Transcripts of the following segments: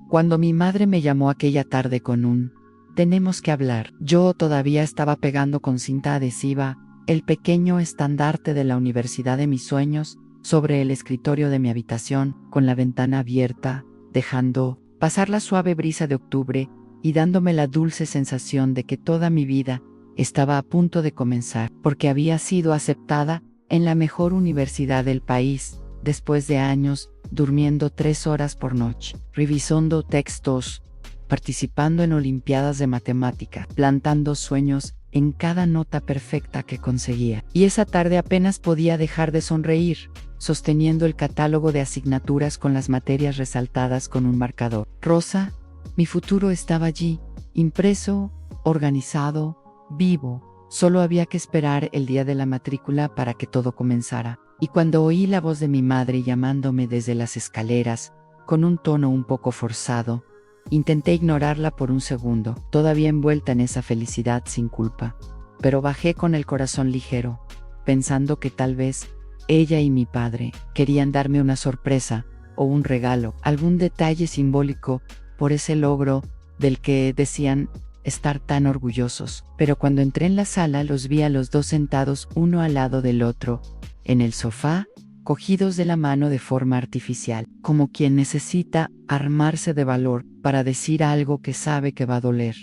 Cuando mi madre me llamó aquella tarde con un "tenemos que hablar", yo todavía estaba pegando con cinta adhesiva el pequeño estandarte de la universidad de mis sueños sobre el escritorio de mi habitación, con la ventana abierta, dejando pasar la suave brisa de octubre y dándome la dulce sensación de que toda mi vida estaba a punto de comenzar, porque había sido aceptada en la mejor universidad del país, después de años durmiendo 3 horas por noche, revisando textos, participando en olimpiadas de matemática, plantando sueños en cada nota perfecta que conseguía. Y esa tarde apenas podía dejar de sonreír, sosteniendo el catálogo de asignaturas con las materias resaltadas con un marcador rosa. Mi futuro estaba allí, impreso, organizado, vivo. Solo había que esperar el día de la matrícula para que todo comenzara. Y cuando oí la voz de mi madre llamándome desde las escaleras, con un tono un poco forzado, intenté ignorarla por un segundo, todavía envuelta en esa felicidad sin culpa. Pero bajé con el corazón ligero, pensando que tal vez ella y mi padre querían darme una sorpresa o un regalo, algún detalle simbólico por ese logro del que decían estar tan orgullosos. Pero cuando entré en la sala los vi a los dos sentados uno al lado del otro, en el sofá, cogidos de la mano de forma artificial, como quien necesita armarse de valor para decir algo que sabe que va a doler.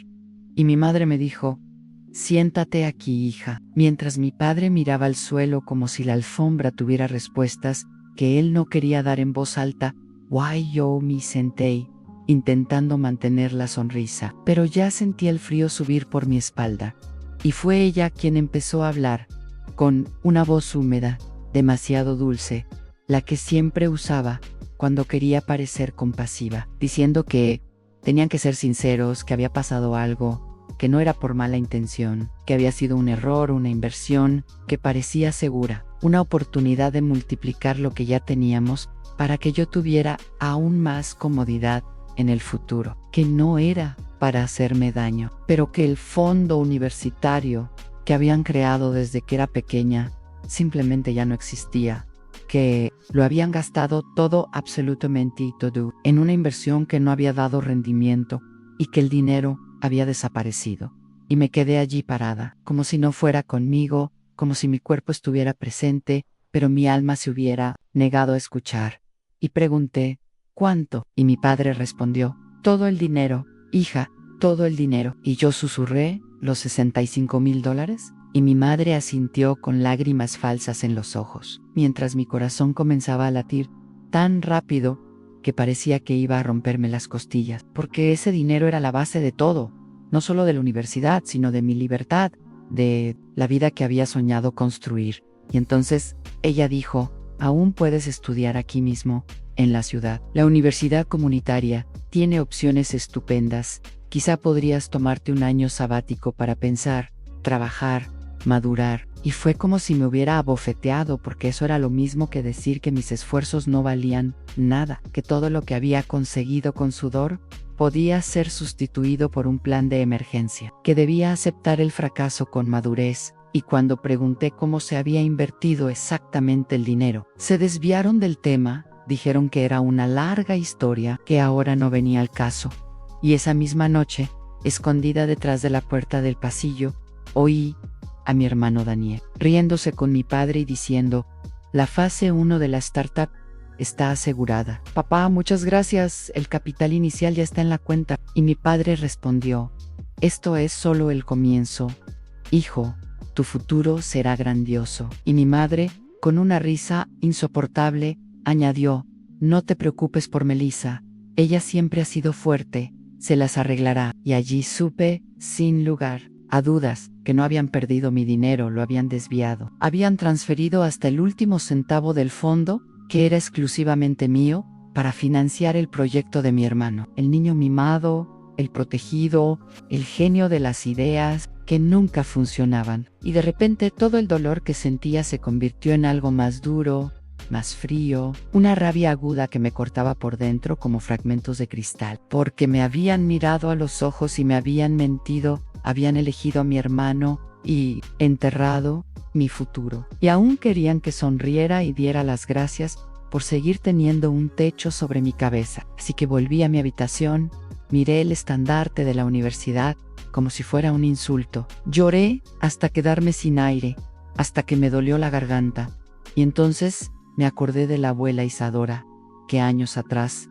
Y mi madre me dijo: "Siéntate aquí, hija", mientras mi padre miraba al suelo como si la alfombra tuviera respuestas que él no quería dar en voz alta. "Why yo me senté", intentando mantener la sonrisa, pero ya sentí el frío subir por mi espalda. Y fue ella quien empezó a hablar, con una voz húmeda, demasiado dulce, la que siempre usaba cuando quería parecer compasiva, diciendo que tenían que ser sinceros, que había pasado algo, que no era por mala intención, que había sido un error, una inversión que parecía segura, una oportunidad de multiplicar lo que ya teníamos para que yo tuviera aún más comodidad en el futuro, que no era para hacerme daño, pero que el fondo universitario que habían creado desde que era pequeña simplemente ya no existía, que lo habían gastado todo, absolutamente todo, en una inversión que no había dado rendimiento y que el dinero había desaparecido. Y me quedé allí parada, como si no fuera conmigo, como si mi cuerpo estuviera presente, pero mi alma se hubiera negado a escuchar. Y pregunté: "¿Cuánto?". Y mi padre respondió: "Todo el dinero, hija, todo el dinero". Y yo susurré: "¿Los $65,000? Y mi madre asintió con lágrimas falsas en los ojos, mientras mi corazón comenzaba a latir tan rápido que parecía que iba a romperme las costillas, porque ese dinero era la base de todo, no solo de la universidad, sino de mi libertad, de la vida que había soñado construir. Y entonces ella dijo: "Aún puedes estudiar aquí mismo, en la ciudad. La universidad comunitaria tiene opciones estupendas. Quizá podrías tomarte un año sabático para pensar, trabajar, madurar". Y fue como si me hubiera abofeteado, porque eso era lo mismo que decir que mis esfuerzos no valían nada, que todo lo que había conseguido con sudor podía ser sustituido por un plan de emergencia, que debía aceptar el fracaso con madurez. Y cuando pregunté cómo se había invertido exactamente el dinero, se desviaron del tema, dijeron que era una larga historia que ahora no venía al caso. Y esa misma noche, escondida detrás de la puerta del pasillo, oí a mi hermano Daniel riéndose con mi padre y diciendo: "La fase 1 de la startup está asegurada. Papá, muchas gracias, el capital inicial ya está en la cuenta". Y mi padre respondió: "Esto es solo el comienzo, hijo, tu futuro será grandioso". Y mi madre, con una risa insoportable, añadió: "No te preocupes por Melissa, ella siempre ha sido fuerte, se las arreglará". Y allí supe, sin lugar a dudas, que no habían perdido mi dinero, lo habían desviado. Habían transferido hasta el último centavo del fondo, que era exclusivamente mío, para financiar el proyecto de mi hermano. El niño mimado, el protegido, el genio de las ideas que nunca funcionaban. Y de repente todo el dolor que sentía se convirtió en algo más duro, más frío, una rabia aguda que me cortaba por dentro como fragmentos de cristal, porque me habían mirado a los ojos y me habían mentido, habían elegido a mi hermano y enterrado mi futuro. Y aún querían que sonriera y diera las gracias por seguir teniendo un techo sobre mi cabeza. Así que volví a mi habitación, miré el estandarte de la universidad como si fuera un insulto. Lloré hasta quedarme sin aire, hasta que me dolió la garganta. Y entonces me acordé de la abuela Isadora, que años atrás,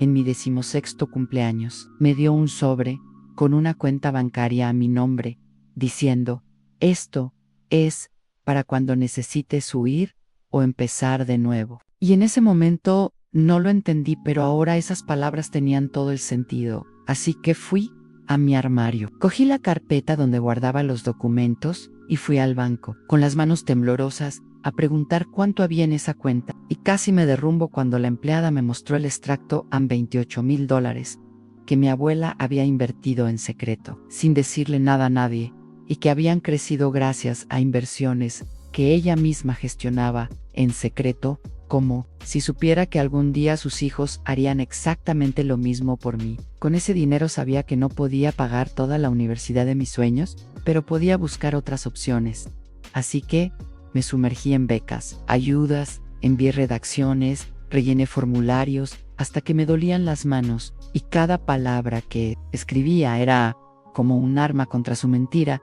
en mi 16º cumpleaños, me dio un sobre con una cuenta bancaria a mi nombre, diciendo: esto es para cuando necesites huir o empezar de nuevo. Y en ese momento no lo entendí, pero ahora esas palabras tenían todo el sentido. Así que fui a mi armario. Cogí la carpeta donde guardaba los documentos y fui al banco, con las manos temblorosas, a preguntar cuánto había en esa cuenta. Y casi me derrumbo cuando la empleada me mostró el extracto a $28,000 que mi abuela había invertido en secreto, sin decirle nada a nadie, y que habían crecido gracias a inversiones que ella misma gestionaba en secreto, como si supiera que algún día sus hijos harían exactamente lo mismo por mí. Con ese dinero sabía que no podía pagar toda la universidad de mis sueños, pero podía buscar otras opciones. Así que me sumergí en becas, ayudas, envié redacciones, rellené formularios, hasta que me dolían las manos, y cada palabra que escribía era como un arma contra su mentira.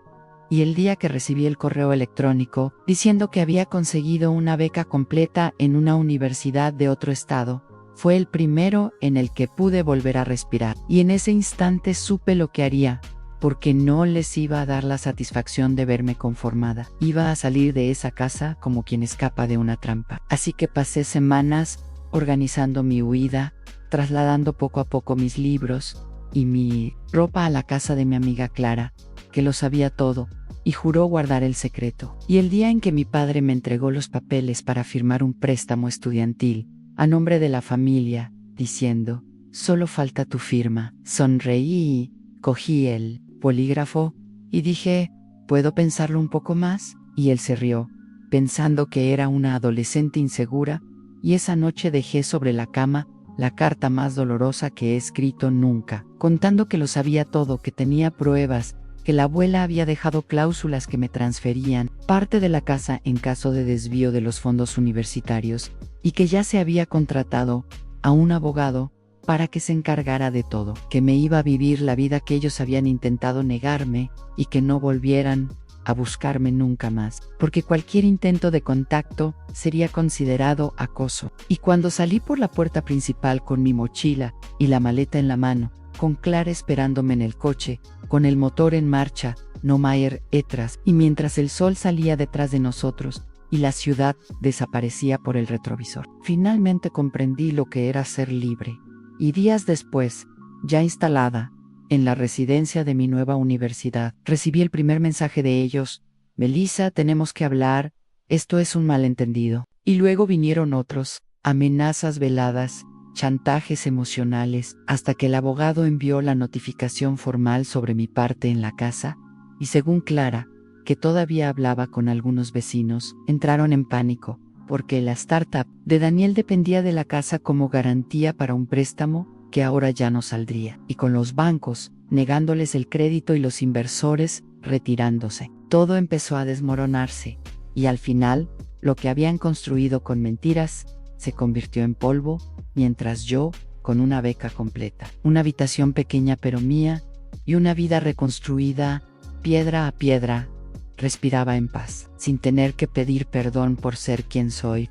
Y el día que recibí el correo electrónico diciendo que había conseguido una beca completa en una universidad de otro estado, fue el primero en el que pude volver a respirar. Y en ese instante supe lo que haría, porque no les iba a dar la satisfacción de verme conformada. Iba a salir de esa casa como quien escapa de una trampa. Así que pasé semanas organizando mi huida, trasladando poco a poco mis libros y mi ropa a la casa de mi amiga Clara, que lo sabía todo, y juró guardar el secreto. Y el día en que mi padre me entregó los papeles para firmar un préstamo estudiantil, a nombre de la familia, diciendo: solo falta tu firma, sonreí y cogí el polígrafo y dije: ¿puedo pensarlo un poco más? Y él se rió, pensando que era una adolescente insegura, y esa noche dejé sobre la cama la carta más dolorosa que he escrito nunca, contando que lo sabía todo, que tenía pruebas, que la abuela había dejado cláusulas que me transferían parte de la casa en caso de desvío de los fondos universitarios, y que ya se había contratado a un abogado para que se encargara de todo, que me iba a vivir la vida que ellos habían intentado negarme y que no volvieran a buscarme nunca más, porque cualquier intento de contacto sería considerado acoso. Y cuando salí por la puerta principal con mi mochila y la maleta en la mano, con Clara esperándome en el coche, con el motor en marcha, no maer etras, y mientras el sol salía detrás de nosotros y la ciudad desaparecía por el retrovisor, finalmente comprendí lo que era ser libre. Y días después, ya instalada en la residencia de mi nueva universidad, recibí el primer mensaje de ellos: Melissa, tenemos que hablar, esto es un malentendido. Y luego vinieron otros, amenazas veladas, chantajes emocionales, hasta que el abogado envió la notificación formal sobre mi parte en la casa, y según Clara, que todavía hablaba con algunos vecinos, entraron en pánico, porque la startup de Daniel dependía de la casa como garantía para un préstamo que ahora ya no saldría, y con los bancos negándoles el crédito y los inversores retirándose. Todo empezó a desmoronarse, y al final, lo que habían construido con mentiras se convirtió en polvo, mientras yo, con una beca completa, una habitación pequeña pero mía, y una vida reconstruida, piedra a piedra, respiraba en paz, sin tener que pedir perdón por ser quien soy.